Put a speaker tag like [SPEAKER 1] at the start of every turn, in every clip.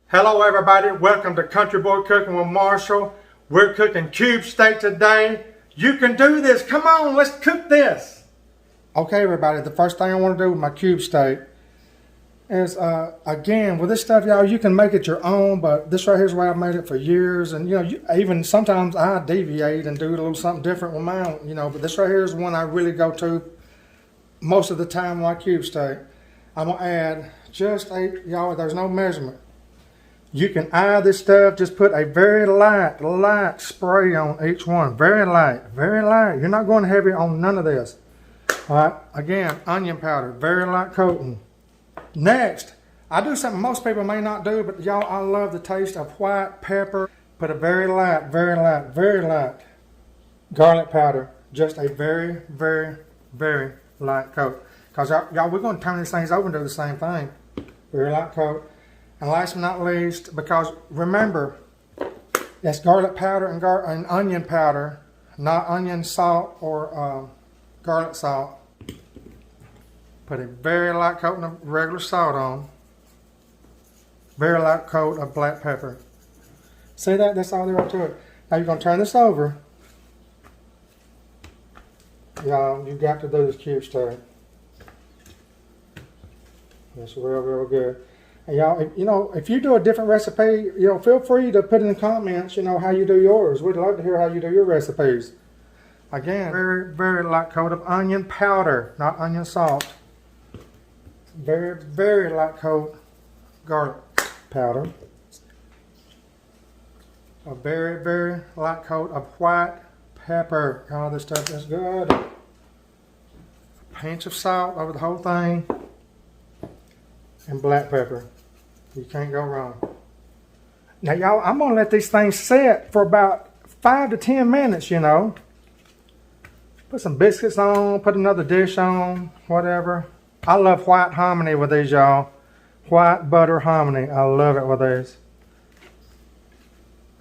[SPEAKER 1] Hello everybody, welcome to Country Boy Cooking with Marshall. We're cooking cube steak today. You can do this, come on, let's cook this. Okay everybody, the first thing I want to do with my cube steak is, again, with this stuff y'all, you can make it your own, but this right here is the way I've made it for years. And even sometimes I deviate and do a little something different with mine, but this right here is one I really go to most of the time with my cube steak. I'm going to add just y'all, there's no measurement. You can eye this stuff, just put a very light spray on each one. Very light, very light. You're not going heavy on none of this. All right, again, onion powder, very light coating. Next, I do something most people may not do, but y'all, I love the taste of white pepper. Put a very light garlic powder. Just a very light coat. Because y'all, we're going to turn these things over and do the same thing. Very light coat. And last but not least, because remember, it's garlic powder and onion powder, not onion salt or garlic salt. Put a very light coat of regular salt on. Very light coat of black pepper. See that? That's all there is to it. Now you're going to turn this over. Y'all, you got to do this cube steak. That's real good. And y'all, if you do a different recipe, feel free to put in the comments, how you do yours. We'd love to hear how you do your recipes. Again, very light coat of onion powder, not onion salt. Very light coat garlic powder. A very light coat of white pepper. All this stuff is good. A pinch of salt over the whole thing. And black pepper. You can't go wrong. Now y'all, I'm going to let these things set for about 5 to 10 minutes, Put some biscuits on, put another dish on, whatever. I love white hominy with these, y'all. White butter hominy. I love it with these.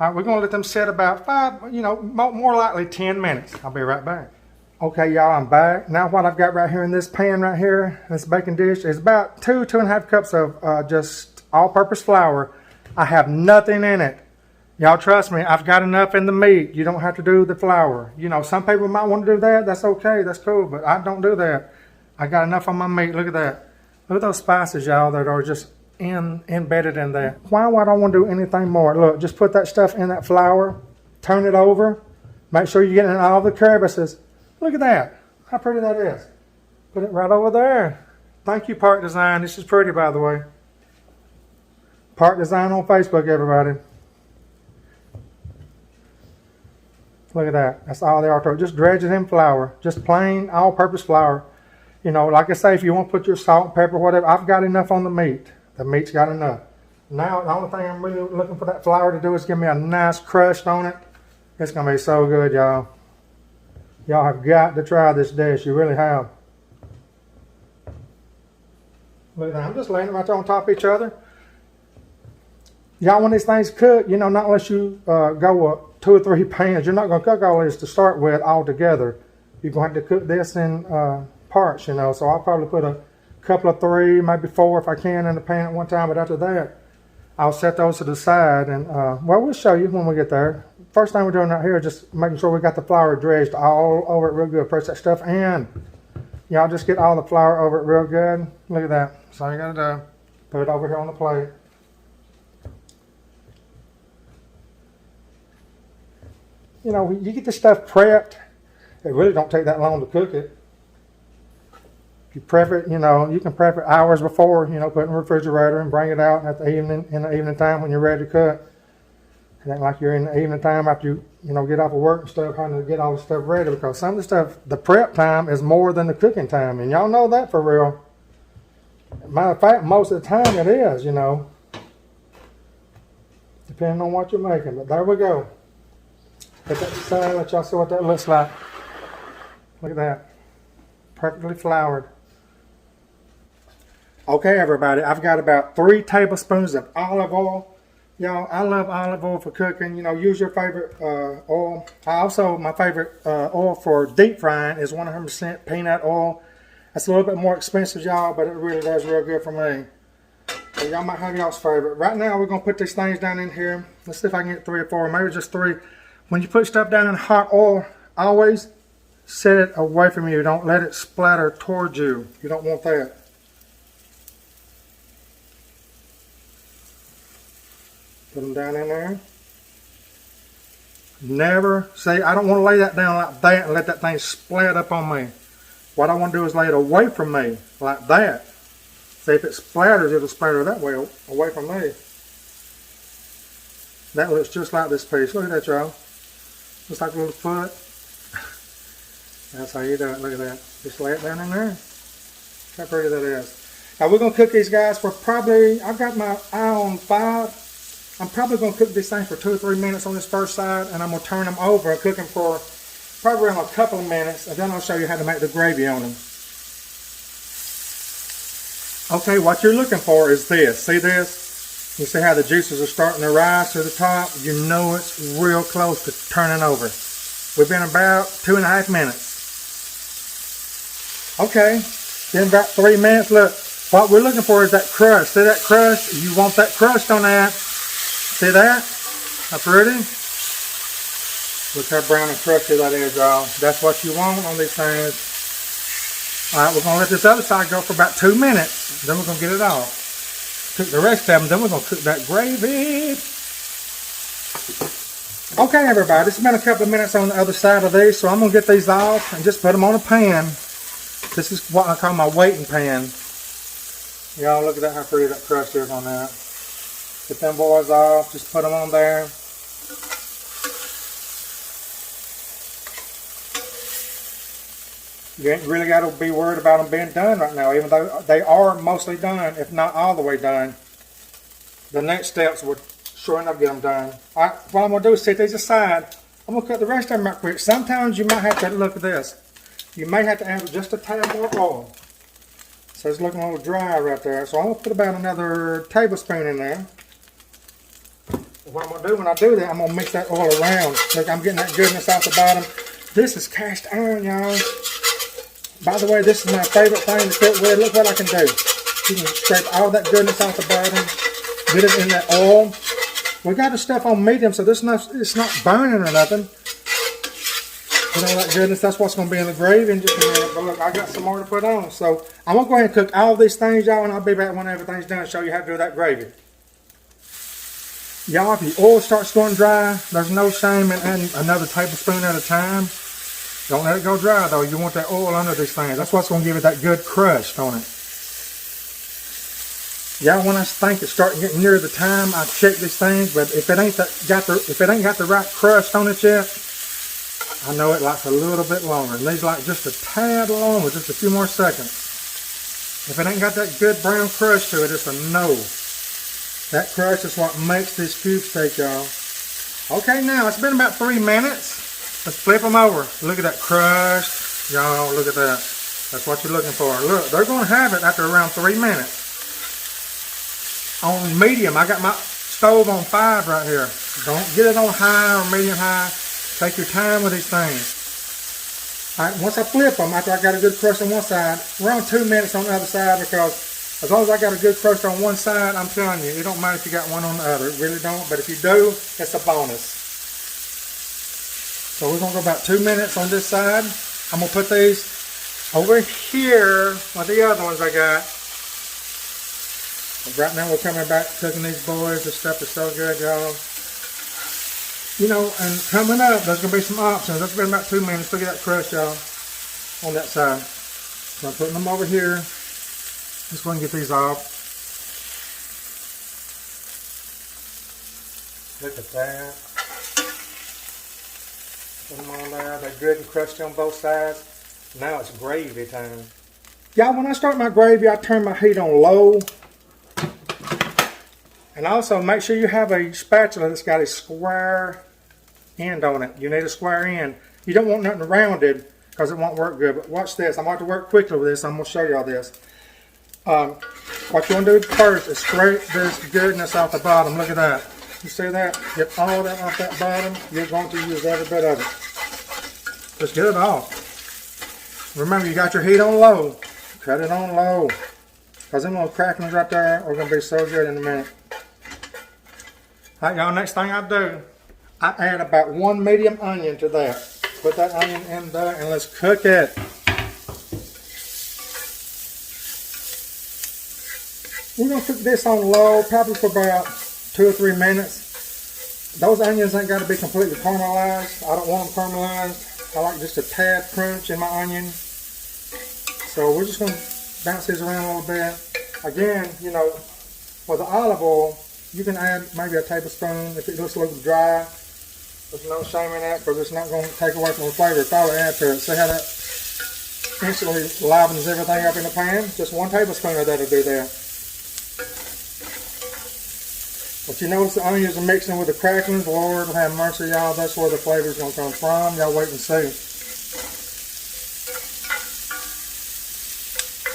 [SPEAKER 1] All right, we're going to let them set about 5, more likely 10 minutes. I'll be right back. Okay, y'all, I'm back. Now what I've got right here in this pan right here, this baking dish, is about 2.5 cups of just all-purpose flour. I have nothing in it. Y'all trust me, I've got enough in the meat. You don't have to do the flour. Some people might want to do that. That's okay, that's cool, but I don't do that. I got enough on my meat. Look at that. Look at those spices, y'all, that are just embedded in there. Why would I want to do anything more? Look, just put that stuff in that flour, turn it over, make sure you're getting in all the crevices. Look at that. How pretty that is. Put it right over there. Thank you, Park Design. This is pretty, by the way. Park Design on Facebook, everybody. Look at that. That's all they are to it. Just dredge it in flour. Just plain all-purpose flour. Like I say, if you want to put your salt and pepper, whatever, I've got enough on the meat. The meat's got enough. Now, the only thing I'm really looking for that flour to do is give me a nice crust on it. It's going to be so good, y'all. Y'all have got to try this dish. You really have. Look at that. I'm just laying it right there on top of each other. Y'all, when these things cook, not unless you go up 2 or 3 pans, you're not going to cook all this to start with all together. You're going to have to cook this in parts, So I'll probably put a couple of 3, maybe 4 if I can in the pan at one time. But after that, I'll set those to the side. And, we'll show you when we get there. First thing we're doing out here is just making sure we got the flour dredged all over it real good. Press that stuff in. Y'all just get all the flour over it real good. Look at that. That's all you got to do. Put it over here on the plate. You get this stuff prepped. It really don't take that long to cook it. If you prep it, you can prep it hours before, put it in the refrigerator and bring it out in the evening time when you're ready to cook. It ain't like you're in the evening time after you, get off of work and stuff, having to get all the stuff ready, because some of the stuff, the prep time is more than the cooking time, and y'all know that for real. Matter of fact, most of the time it is, depending on what you're making. But there we go. Put that aside, let y'all see what that looks like. Look at that. Perfectly floured. Okay, everybody, I've got about 3 tablespoons of olive oil. Y'all, I love olive oil for cooking. Use your favorite oil. My favorite oil for deep frying is 100% peanut oil. That's a little bit more expensive, y'all, but it really does real good for me. So y'all might have y'all's favorite. Right now we're gonna put these things down in here. Let's see if I can get 3 or 4, maybe just 3. When you put stuff down in hot oil, always set it away from you. Don't let it splatter towards you. You don't want that. Put them down in there. Never, see, I don't want to lay that down like that and let that thing splat up on me. What I want to do is lay it away from me, like that. See, if it splatters, it'll splatter that way, away from me. That looks just like this piece. Look at that, y'all. Looks like a little foot. That's how you do it. Look at that. Just lay it down in there. How pretty that is. Now we're going to cook these guys for probably, I've got my eye on 5. I'm probably going to cook these things for 2 or 3 minutes on this first side, and I'm going to turn them over and cook them for probably around a couple of minutes, and then I'll show you how to make the gravy on them. Okay, what you're looking for is this. See this? You see how the juices are starting to rise to the top? You know it's real close to turning over. We've been about 2.5 minutes. Okay, then about 3 minutes. Look, what we're looking for is that crust. See that crust? You want that crust on that. See that? How pretty? Look how brown and crusty that is, y'all. That's what you want on these things. Alright, we're going to let this other side go for about 2 minutes. Then we're going to get it off. Cook the rest of them, then we're going to cook that gravy. Okay, everybody, it's been a couple of minutes on the other side of these, so I'm going to get these off and just put them on a pan. This is what I call my waiting pan. Y'all, look at that, how pretty that crust is on that. Get them boys off, just put them on there. You ain't really got to be worried about them being done right now, even though they are mostly done, if not all the way done. The next steps would sure enough get them done. Alright, what I'm going to do is set these aside. I'm going to cut the rest of them right quick. Sometimes you might have to, look at this. You may have to add just a tad more oil. So it's looking a little dry right there. So I'm going to put about another tablespoon in there. What I'm going to do when I do that, I'm going to mix that oil around. Look, I'm getting that goodness off the bottom. This is cast iron, y'all. By the way, this is my favorite thing to cook with. Look what I can do. You can scrape all that goodness off the bottom. Get it in that oil. We got the stuff on medium, so it's not burning or nothing. Put all that goodness. That's what's going to be in the gravy in just a minute. But look, I got some more to put on. So I'm going to go ahead and cook all these things, y'all, and I'll be back when everything's done and show you how to do that gravy. Y'all, if your oil starts going dry, there's no shame in adding another tablespoon at a time. Don't let it go dry, though. You want that oil under these things. That's what's going to give it that good crust on it. Y'all, when I think it's starting getting near the time, I check these things. But if it ain't got the right crust on it yet, I know it likes a little bit longer. And these like just a tad longer, just a few more seconds. If it ain't got that good brown crust to it, it's a no. That crust is what makes this cube steak, y'all. Okay, now it's been about 3 minutes. Let's flip them over. Look at that crust. Y'all, look at that. That's what you're looking for. Look, they're going to have it after around 3 minutes. On medium, I got my stove on 5 right here. Don't get it on high or medium high. Take your time with these things. Alright, once I flip them, after I got a good crust on one side, around 2 minutes on the other side, because as long as I got a good crust on one side, I'm telling you, it don't matter if you got one on the other. It really don't. But if you do, it's a bonus. So we're going to go about 2 minutes on this side. I'm going to put these over here with the other ones I got. But right now we're coming back cooking these boys. This stuff is so good, y'all. You know, and coming up, there's going to be some options. That's been about 2 minutes. Look at that crust, y'all, on that side. So I'm putting them over here. Just want to get these off. Look at that. Put them on there. They're good and crusty on both sides. Now it's gravy time. Y'all, when I start my gravy, I turn my heat on low. And also make sure you have a spatula that's got a square end on it. You need a square end. You don't want nothing rounded because it won't work good. But watch this. I'm going to have to work quickly with this. I'm going to show y'all this. What you want to do first is scrape this goodness off the bottom. Look at that. You see that? Get all that off that bottom. You're going to use every bit of it. Just get it off. Remember, you got your heat on low. Cut it on low. Because them little cracklings right there are going to be so good in a minute. Alright y'all, next thing I do, I add about 1 medium onion to that. Put that onion in there and let's cook it. We're going to cook this on low, probably for about 2 or 3 minutes. Those onions ain't got to be completely caramelized. I don't want them caramelized. I like just a tad crunch in my onion. So we're just going to bounce these around a little bit. Again, you know, for the olive oil, you can add maybe a tablespoon if it looks a little dry. There's no shame in that because it's not going to take away from the flavor. If I would add to it, see how that instantly livens everything up in the pan? Just 1 tablespoon of that will do that. But you notice the onions are mixing with the cracklings. Lord have mercy, y'all. That's where the flavor is going to come from. Y'all wait and see.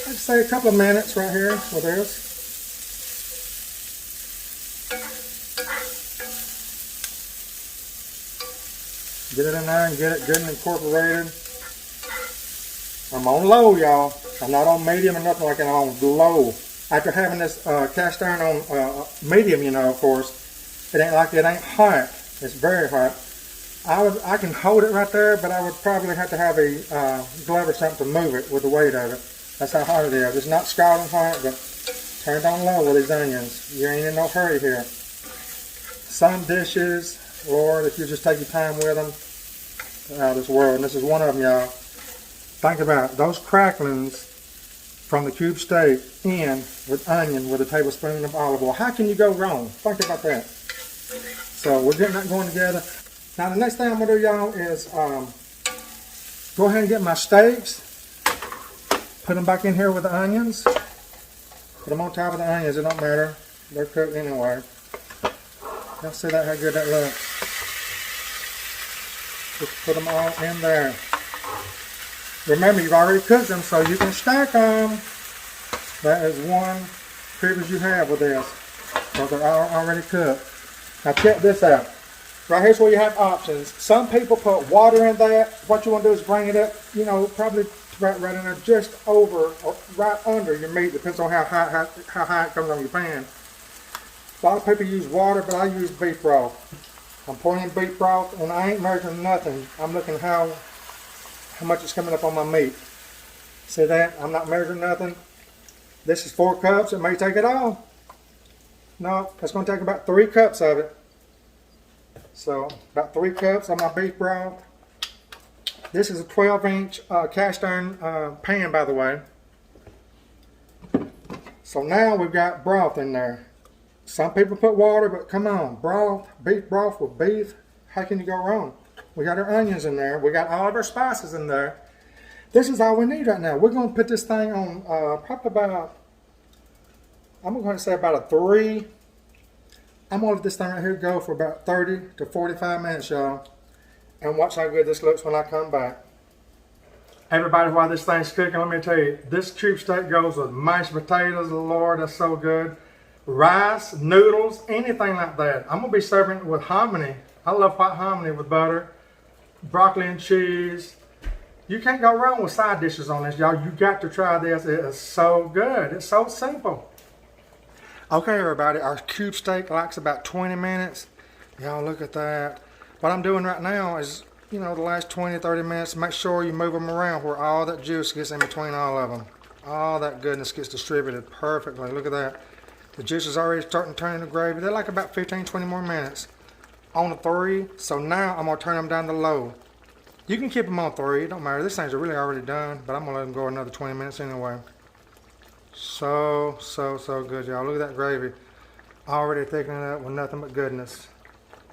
[SPEAKER 1] I'd say a couple of minutes right here with this. Get it in there and get it good and incorporated. I'm on low, y'all. I'm not on medium or nothing like that. I'm on low. After having this cast iron on medium, you know, of course, it ain't like it ain't hot. It's very hot. I can hold it right there, but I would probably have to have a glove or something to move it with the weight of it. That's how hot it is. It's not scalding hot, but turned on low with these onions. You ain't in no hurry here. Some dishes, Lord, if you just take your time with them, out of this world, and this is one of them, y'all. Think about it. Those cracklings from the cube steak in with onion with a tablespoon of olive oil. How can you go wrong? Think about that. So we're getting that going together. Now the next thing I'm going to do, y'all, is go ahead and get my steaks. Put them back in here with the onions. Put them on top of the onions. It don't matter. They're cooked anyway. Y'all see that, how good that looks? Just put them all in there. Remember, you've already cooked them, so you can stack them. That is one privilege you have with this, because they're all already cooked. Now check this out. Right here's where you have options. Some people put water in that. What you want to do is bring it up, you know, probably right in there, just over or right under your meat. Depends on how high it comes on your pan. A lot of people use water, but I use beef broth. I'm pouring in beef broth, and I ain't measuring nothing. I'm looking how much is coming up on my meat. See that? I'm not measuring nothing. This is 4 cups. It may take it all. No, it's going to take about 3 cups of it. So, about 3 cups of my beef broth. This is a 12-inch cast iron pan, by the way. So now we've got broth in there. Some people put water, but come on, broth, beef broth with beef, how can you go wrong? We got our onions in there. We got all of our spices in there. This is all we need right now. We're going to put this thing on probably about, I'm going to say about a 3. I'm going to let this thing right here go for about 30 to 45 minutes, y'all. And watch how good this looks when I come back. Everybody, while this thing's cooking, let me tell you, this cube steak goes with mashed potatoes. Lord, that's so good. Rice, noodles, anything like that. I'm going to be serving it with hominy. I love white hominy with butter, broccoli and cheese. You can't go wrong with side dishes on this, y'all. You got to try this. It is so good. It's so simple. Okay, everybody, our cube steak likes about 20 minutes. Y'all look at that. What I'm doing right now is, you know, the last 20, 30 minutes, make sure you move them around where all that juice gets in between all of them. All that goodness gets distributed perfectly. Look at that. The juice is already starting to turn into gravy. They're like about 15, 20 more minutes. On a 3, so now I'm going to turn them down to low. You can keep them on 3, it don't matter. These things are really already done, but I'm going to let them go another 20 minutes anyway. So good, y'all. Look at that gravy. Already thickening it up with nothing but goodness.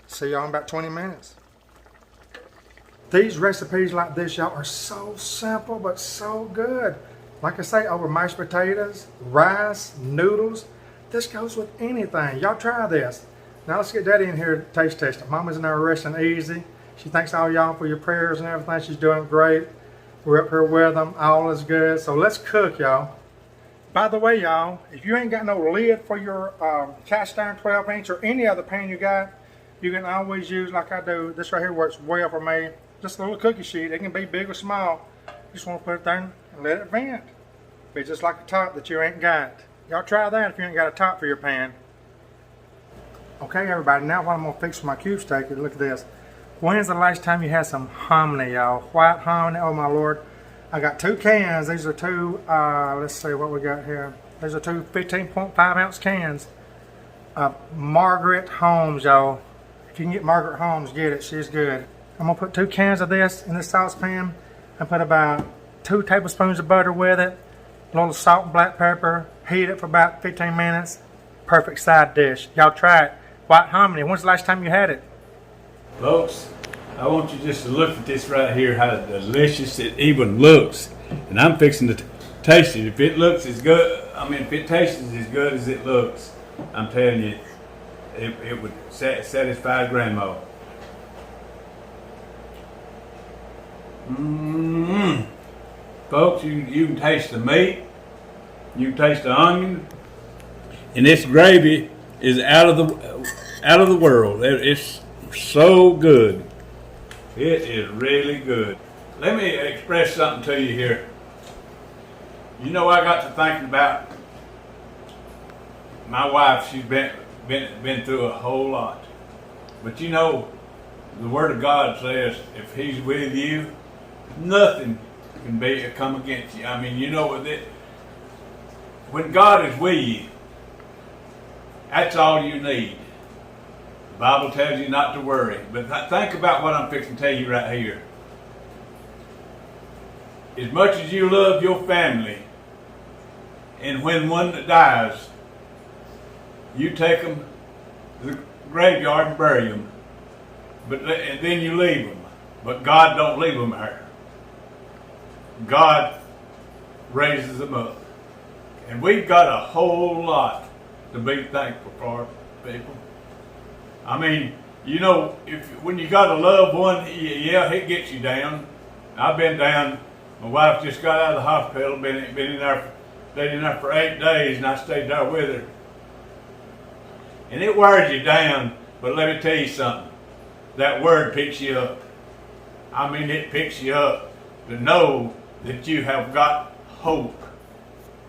[SPEAKER 1] See y'all in about 20 minutes. These recipes like this, y'all, are so simple, but so good. Like I say, over mashed potatoes, rice, noodles. This goes with anything. Y'all try this. Now let's get Daddy in here to taste test it. Mama's in there resting easy. She thanks all y'all for your prayers and everything. She's doing great. We're up here with them. All is good. So let's cook, y'all. By the way, y'all, if you ain't got no lid for your cast iron 12-inch or any other pan you got, you can always use, like I do, this right here works well for me. Just a little cookie sheet. It can be big or small. You just want to put it there and let it vent. Be just like a top that you ain't got. Y'all try that if you ain't got a top for your pan. Okay, everybody, now what I'm gonna fix for my cube steak is, look at this. When's the last time you had some hominy, y'all? White hominy, oh my Lord. I got 2 cans. These are 2, let's see what we got here. These are 2 15.5 ounce cans of Margaret Holmes, y'all. If you can get Margaret Holmes, get it, she's good. I'm gonna put 2 cans of this in this saucepan and put about 2 tablespoons of butter with it, a little salt and black pepper, heat it for about 15 minutes. Perfect side dish. Y'all try it. White hominy, when's the last time you had it?
[SPEAKER 2] Folks, I want you just to look at this right here, how delicious it even looks. And I'm fixing to taste it. If it looks as good, if it tastes as good as it looks, I'm telling you, it would satisfy Grandma. Folks, you can taste the meat, you can taste the onion, and this gravy is out of the world. It's so good. It is really good. Let me express something to you here. You know, I got to thinking about my wife. She's been through a whole lot, but you know, the Word of God says, if He's with you, nothing can come against you. I mean, you know what? When God is with you, that's all you need. The Bible tells you not to worry. But think about what I'm fixing to tell you right here. As much as you love your family, and when one dies, you take them to the graveyard and bury them. And then you leave them. But God don't leave them there. God raises them up. And we've got a whole lot to be thankful for, people. I mean, you know, when you got a loved one, yeah, it gets you down. I've been down. My wife just got out of the hospital, been in there, stayed in there for 8 days, and I stayed there with her. And it wears you down, but let me tell you something. That word picks you up. I mean, it picks you up to know that you have got hope.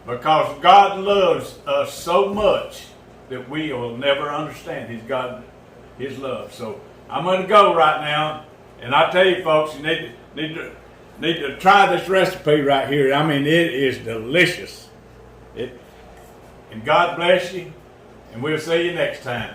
[SPEAKER 2] Because God loves us so much that we will never understand His love. So I'm going to go right now, and I tell you, folks, you need to try this recipe right here. I mean, it is delicious. And God bless you, and we'll see you next time.